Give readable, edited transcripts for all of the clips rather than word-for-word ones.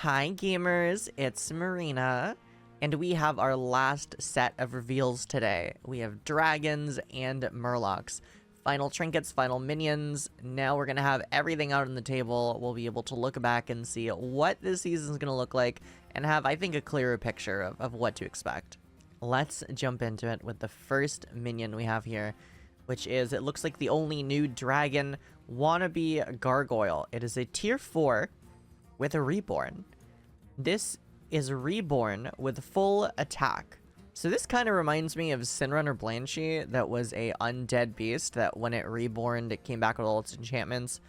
Hi gamers, it's Marina, and we have our last set of reveals today. We have Dragons and Murlocs. Final trinkets, final minions. Now we're going to have everything out on the table. We'll be able to look back and see what this season is going to look like and have, I think, a clearer picture of what to expect. Let's jump into it with the first minion we have here, which is, it looks like the only new dragon, Wannabe Gargoyle. It is a tier 4 with a reborn. This is reborn with full attack. So this kind of reminds me of Sinrunner Blanchie, that was a undead beast that when it reborned, it came back with all its enchantments.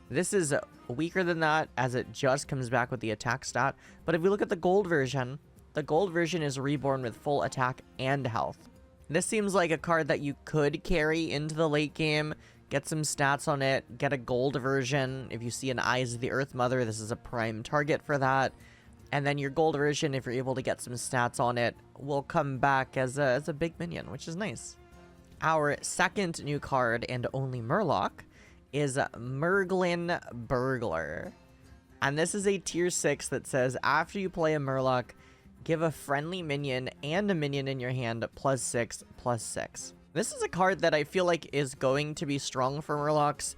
This is weaker than that, as it just comes back with the attack stat. But if we look at the gold version is reborn with full attack and health. This seems like a card that you could carry into the late game, get some stats on it, get a gold version. If you see an Eyes of the Earth Mother, this is a prime target for that. And then your gold version, if you're able to get some stats on it, will come back as a big minion, which is nice. Our second new card, and only Murloc, is Merglin Burglar. And this is a tier 6 that says, after you play a Murloc, give a friendly minion and a minion in your hand +6/+6. This is a card that I feel like is going to be strong for Murlocs.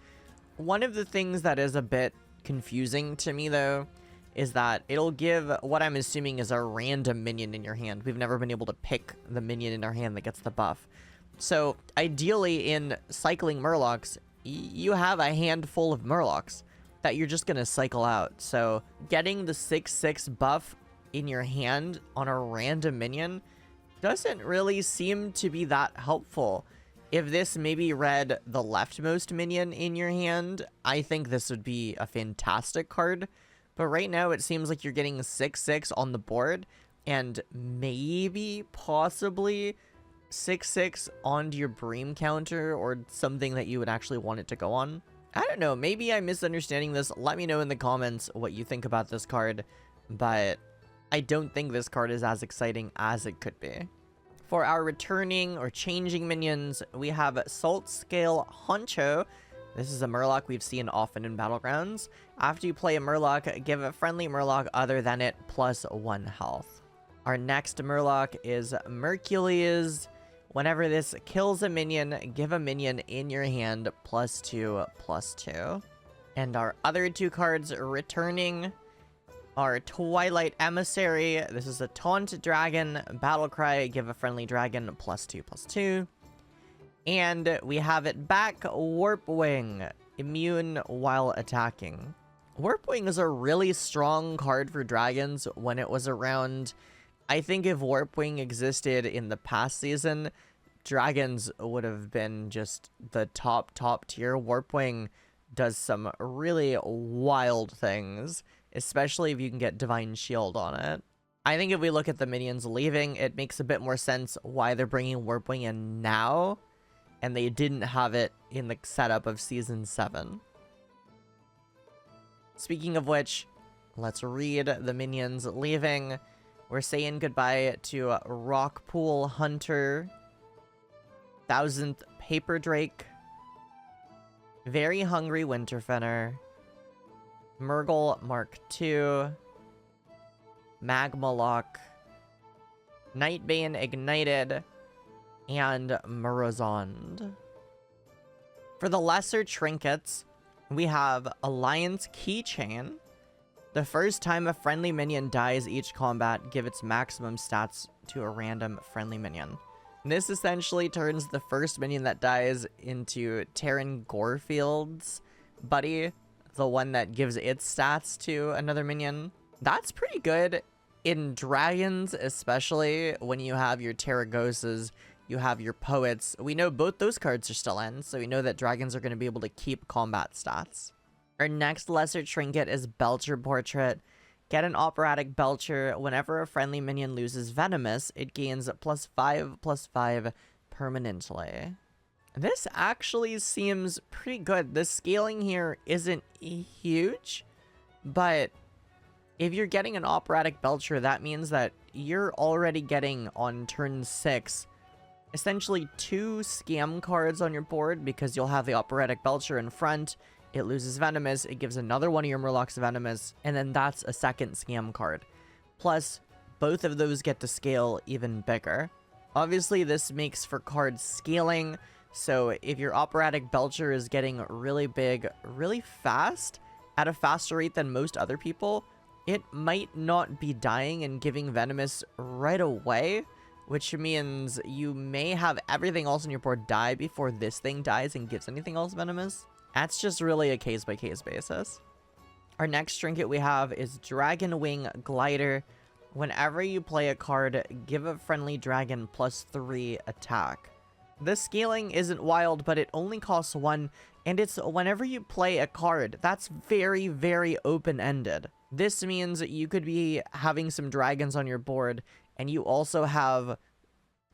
One of the things that is a bit confusing to me, though, is that it'll give what I'm assuming is a random minion in your hand. We've never been able to pick the minion in our hand that gets the buff. So, ideally, in cycling Murlocs, you have a handful of Murlocs that you're just going to cycle out. So, getting the 6/6 buff in your hand on a random minion doesn't really seem to be that helpful. If this maybe read the leftmost minion in your hand, I think this would be a fantastic card. But right now, it seems like you're getting 6/6 on the board, and maybe, possibly, 6/6 onto your Bream counter, or something that you would actually want it to go on. I don't know, maybe I'm misunderstanding this. Let me know in the comments what you think about this card, but I don't think this card is as exciting as it could be. For our returning or changing minions, we have Salt Scale Honcho. This is a Murloc we've seen often in Battlegrounds. After you play a Murloc, give a friendly Murloc other than it +1 health. Our next Murloc is Mercules. Whenever this kills a minion, give a minion in your hand +2/+2. And our other two cards returning are Twilight Emissary. This is a Taunt Dragon. Battlecry, give a friendly dragon +2/+2. And we have it back, Warpwing, immune while attacking. Warpwing is a really strong card for dragons when it was around. I think if Warpwing existed in the past season, dragons would have been just the top tier. Warpwing does some really wild things, especially if you can get Divine Shield on it. I think if we look at the minions leaving, it makes a bit more sense why they're bringing Warpwing in now, and they didn't have it in the setup of Season 7. Speaking of which, let's read the minions leaving. We're saying goodbye to Rockpool Hunter, 1000th Paper Drake, Very Hungry Winterfenner, Murgle Mark II, Magmalock, Nightbane Ignited, and Murozond. For the lesser trinkets, we have Alliance Keychain. The first time a friendly minion dies each combat, give its maximum stats to a random friendly minion. This essentially turns the first minion that dies into Terran Gorefield's buddy, the one that gives its stats to another minion. That's pretty good in dragons, especially when you have your Terragosas, you have your Poets. We know both those cards are still in, so we know that dragons are going to be able to keep combat stats. Our next lesser trinket is Belcher Portrait. Get an Operatic Belcher. Whenever a friendly minion loses Venomous, it gains +5/+5 permanently. This actually seems pretty good. The scaling here isn't huge, but if you're getting an Operatic Belcher, that means that you're already getting, on turn 6, essentially 2 scam cards on your board, because you'll have the Operatic Belcher in front, it loses Venomous, it gives another one of your Murlocs Venomous, and then that's a second scam card. Plus, both of those get to scale even bigger. Obviously, this makes for card scaling, so if your Operatic Belcher is getting really big really fast, at a faster rate than most other people, it might not be dying and giving Venomous right away, which means you may have everything else on your board die before this thing dies and gives anything else Venomous. That's just really a case-by-case basis. Our next trinket we have is Dragon Wing Glider. Whenever you play a card, give a friendly dragon +3 attack. The scaling isn't wild, but it only costs 1, and it's whenever you play a card. That's very, very open-ended. This means you could be having some dragons on your board, and you also have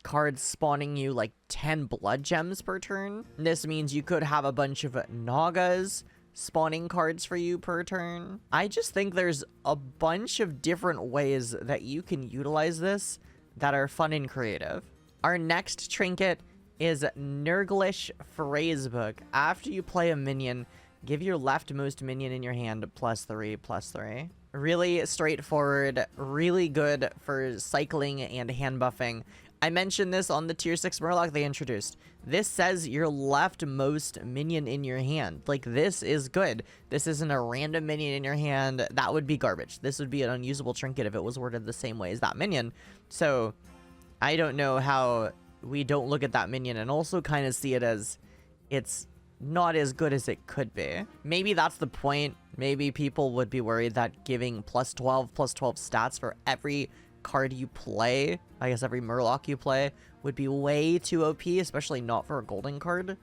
cards spawning you like 10 blood gems per turn. This means you could have a bunch of Nagas spawning cards for you per turn. I just think there's a bunch of different ways that you can utilize this that are fun and creative. Our next trinket is Nurglish Phrasebook. After you play a minion, give your leftmost minion in your hand +3/+3. Really straightforward, really good for cycling and hand buffing. I mentioned this on the tier 6 Murloc they introduced. This says your leftmost minion in your hand. Like, this is good. This isn't a random minion in your hand. That would be garbage. This would be an unusable trinket if it was worded the same way as that minion. So, I don't know how we don't look at that minion and also kind of see it as it's not as good as it could be. Maybe that's the point. Maybe people would be worried that giving +12 stats for every card you play, I guess every Murloc you play, would be way too OP, especially not for a golden card.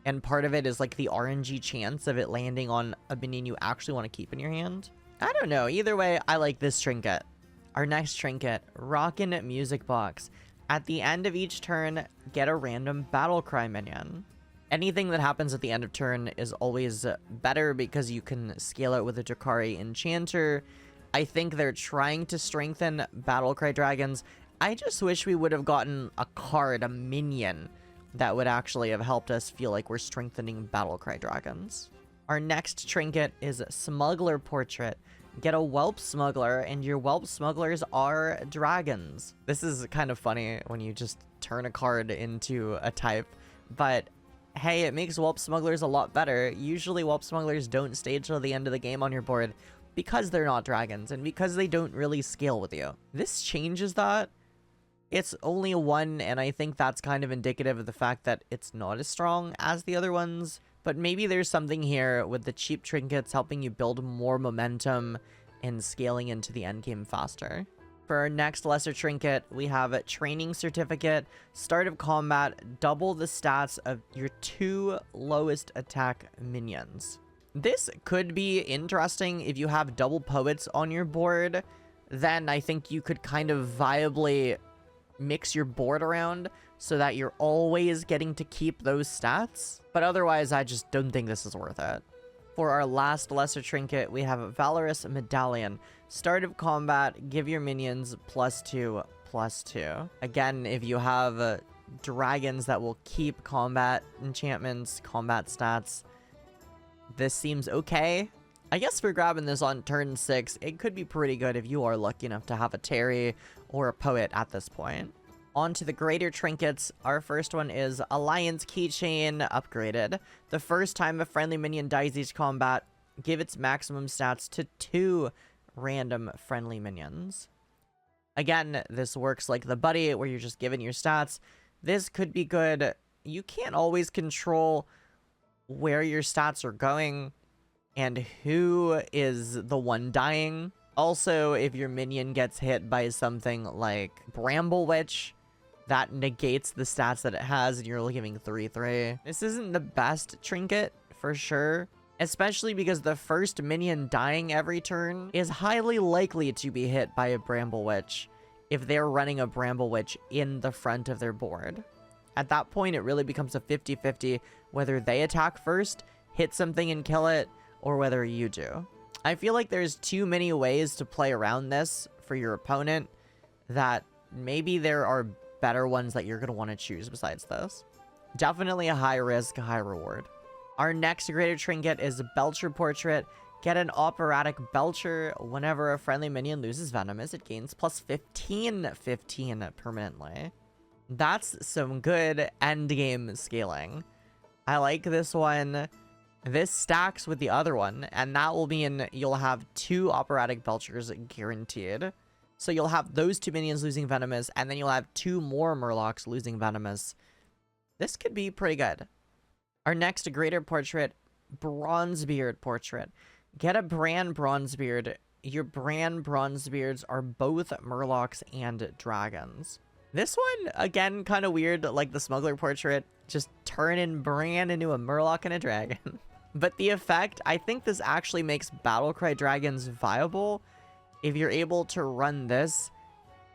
And part of it is like the RNG chance of it landing on a minion you actually want to keep in your hand. I don't know. Either way, I like this trinket. Our next trinket, Rockin' Music Box. At the end of each turn, get a random battle cry minion. Anything that happens at the end of turn is always better because you can scale it with a Drakari Enchanter. I think they're trying to strengthen Battlecry Dragons. I just wish we would have gotten a card, a minion, that would actually have helped us feel like we're strengthening Battlecry Dragons. Our next trinket is Smuggler Portrait. Get a Whelp Smuggler, and your Whelp Smugglers are dragons. This is kind of funny when you just turn a card into a type, but hey, it makes Whelp Smugglers a lot better. Usually Whelp Smugglers don't stay till the end of the game on your board because they're not dragons and because they don't really scale with you. This changes that. It's only 1, and I think that's kind of indicative of the fact that it's not as strong as the other ones. But maybe there's something here with the cheap trinkets helping you build more momentum and scaling into the endgame faster. For our next lesser trinket, we have a Training Certificate. Start of combat, double the stats of your 2 lowest attack minions. This could be interesting if you have double poets on your board. Then I think you could kind of viably mix your board around so that you're always getting to keep those stats. But otherwise, I just don't think this is worth it. For our last lesser trinket, we have a Valorous Medallion. Start of combat, give your minions +2/+2. Again, if you have dragons that will keep combat enchantments, combat stats, this seems okay. I guess for grabbing this on turn 6, it could be pretty good if you are lucky enough to have a Terry or a Poet at this point. On to the greater trinkets. Our first one is Alliance Keychain upgraded. The first time a friendly minion dies each combat, give its maximum stats to 2 random friendly minions. Again, this works like the buddy where you're just giving your stats. This could be good. You can't always control where your stats are going and who is the one dying. Also, if your minion gets hit by something like Bramble Witch, that negates the stats that it has and you're only giving 3/3. This isn't the best trinket for sure, especially because the first minion dying every turn is highly likely to be hit by a Bramble Witch if they're running a Bramble Witch in the front of their board. At that point, it really becomes a 50-50 whether they attack first, hit something and kill it, or whether you do. I feel like there's too many ways to play around this for your opponent that maybe there are better ones that you're going to want to choose besides this. Definitely a high risk, high reward. Our next greater trinket is Belcher Portrait. Get an operatic Belcher. Whenever a friendly minion loses venomous, it gains plus 15 permanently. That's some good endgame scaling. I like this one. This stacks with the other one, and that will mean you'll have 2 operatic Belchers guaranteed. So you'll have those 2 minions losing venomous, and then you'll have 2 more Murlocs losing venomous. This could be pretty good. Our next greater portrait, Bronzebeard Portrait. Get a Bran Bronzebeard. Your Bran Bronzebeards are both Murlocs and Dragons. This one, again, kind of weird, like the Smuggler Portrait. Just turning Bran into a Murloc and a Dragon. But the effect, I think this actually makes Battlecry Dragons viable. If you're able to run this,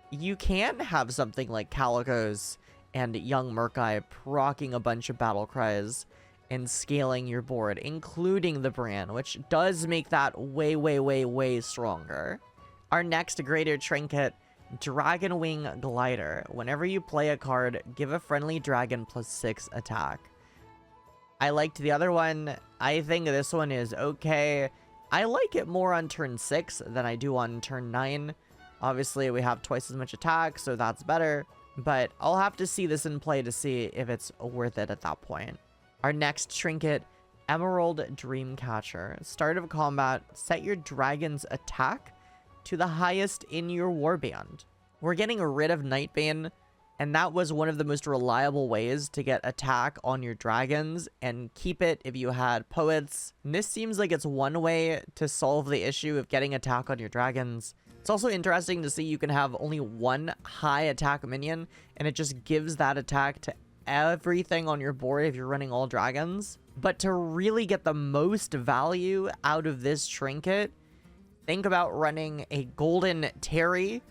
you can have something like Calicos and Young Murkai proccing a bunch of Battlecries and scaling your board, including the Bran, which does make that way, way, way, way stronger. Our next greater trinket, Dragon Wing Glider. Whenever you play a card, give a friendly dragon plus 6 attack. I liked the other one. I think this one is okay. I like it more on turn 6 than I do on turn 9. Obviously, we have twice as much attack, so that's better. But I'll have to see this in play to see if it's worth it at that point. Our next trinket, Emerald Dreamcatcher. Start of combat, set your dragon's attack to the highest in your warband. We're getting rid of Nightbane, and that was one of the most reliable ways to get attack on your dragons and keep it if you had poets. And this seems like it's one way to solve the issue of getting attack on your dragons. It's also interesting to see you can have only 1 high attack minion, and it just gives that attack to everything on your board if you're running all dragons. But to really get the most value out of this trinket, think about running a golden Terry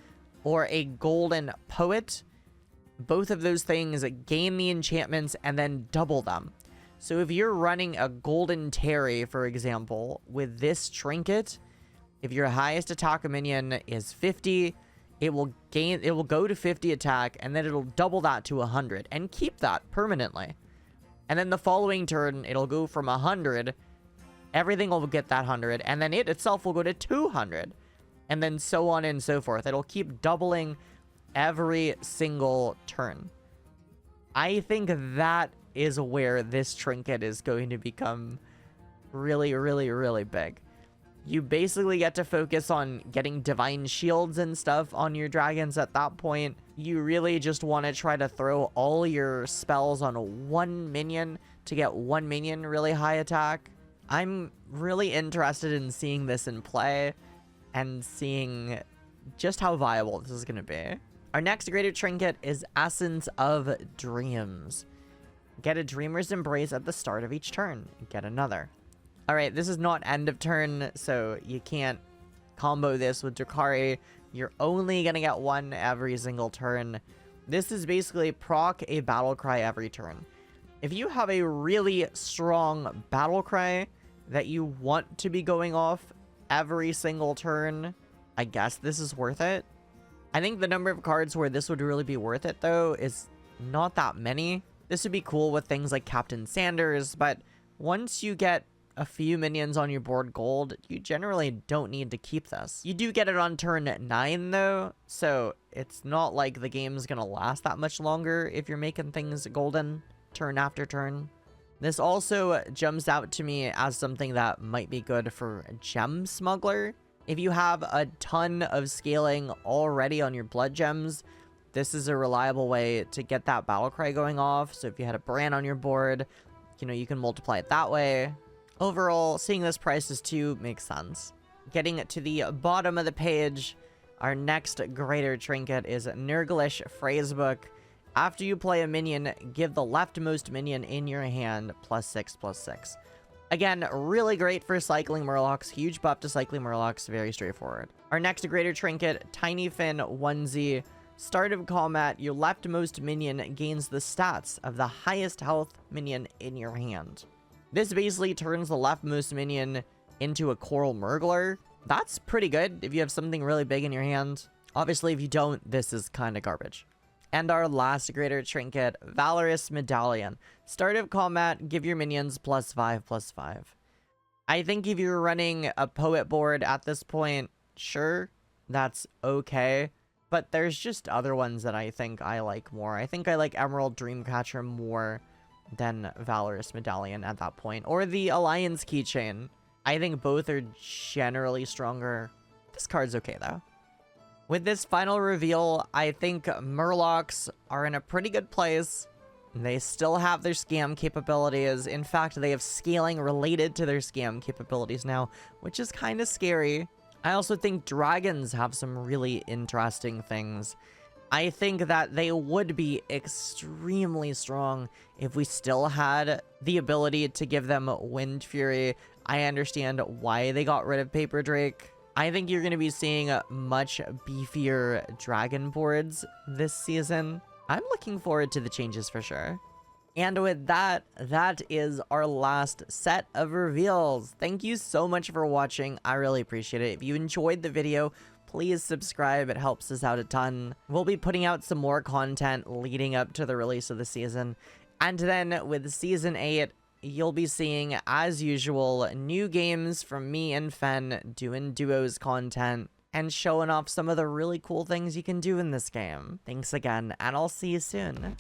or a golden poet. Both of those things gain the enchantments and then double them. So if you're running a golden Terry, for example, with this trinket, if your highest attack minion is 50, it will go to 50 attack, and then it'll double that to 100 and keep that permanently. And then the following turn, it'll go from 100, everything will get that 100, and then it itself will go to 200. And then so on and so forth. It'll keep doubling every single turn. I think that is where this trinket is going to become really, really, really big. You basically get to focus on getting divine shields and stuff on your dragons at that point. You really just want to try to throw all your spells on 1 minion to get 1 minion really high attack. I'm really interested in seeing this in play and seeing just how viable this is going to be. Our next greater trinket is Essence of Dreams. Get a Dreamer's Embrace at the start of each turn. Get another. Alright, this is not end of turn, so you can't combo this with Drakari. You're only going to get 1 every single turn. This is basically proc a Battlecry every turn. If you have a really strong Battlecry that you want to be going off every single turn, I guess this is worth it. I think the number of cards where this would really be worth it, though, is not that many. This would be cool with things like Captain Sanders, but once you get a few minions on your board gold, you generally don't need to keep this. You do get it on turn 9, though, so it's not like the game's gonna last that much longer if you're making things golden turn after turn. This also jumps out to me as something that might be good for Gem Smuggler. If you have a ton of scaling already on your blood gems, this is a reliable way to get that Battlecry going off. So if you had a Bran on your board, you know, you can multiply it that way. Overall, seeing this price as 2 makes sense. Getting to the bottom of the page, our next greater trinket is Nurglish Phrasebook. After you play a minion, give the leftmost minion in your hand +6/+6. Again, really great for cycling Murlocs. Huge buff to cycling Murlocs. Very straightforward. Our next greater trinket, Tiny Fin Onesie. Start of combat, your leftmost minion gains the stats of the highest health minion in your hand. This basically turns the leftmost minion into a Coral Murgler. That's pretty good if you have something really big in your hand. Obviously, if you don't, this is kind of garbage. And our last greater trinket, Valorous Medallion. Start of combat, give your minions +5/+5. I think if you're running a poet board at this point, sure, that's okay. But there's just other ones that I think I like more. I think I like Emerald Dreamcatcher more than Valorous Medallion at that point. Or the Alliance Keychain. I think both are generally stronger. This card's okay, though. With this final reveal, I think Murlocs are in a pretty good place. They still have their scam capabilities. In fact, they have scaling related to their scam capabilities now, which is kind of scary. I also think dragons have some really interesting things. I think that they would be extremely strong if we still had the ability to give them Wind Fury. I understand why they got rid of Paper Drake. I think you're going to be seeing much beefier dragon boards this season. I'm looking forward to the changes for sure. And with that, that is our last set of reveals. Thank you so much for watching. I really appreciate it. If you enjoyed the video, please subscribe. It helps us out a ton. We'll be putting out some more content leading up to the release of the season. And then with Season 8, you'll be seeing, as usual, new games from me and Fen doing duos content and showing off some of the really cool things you can do in this game. Thanks again, and I'll see you soon.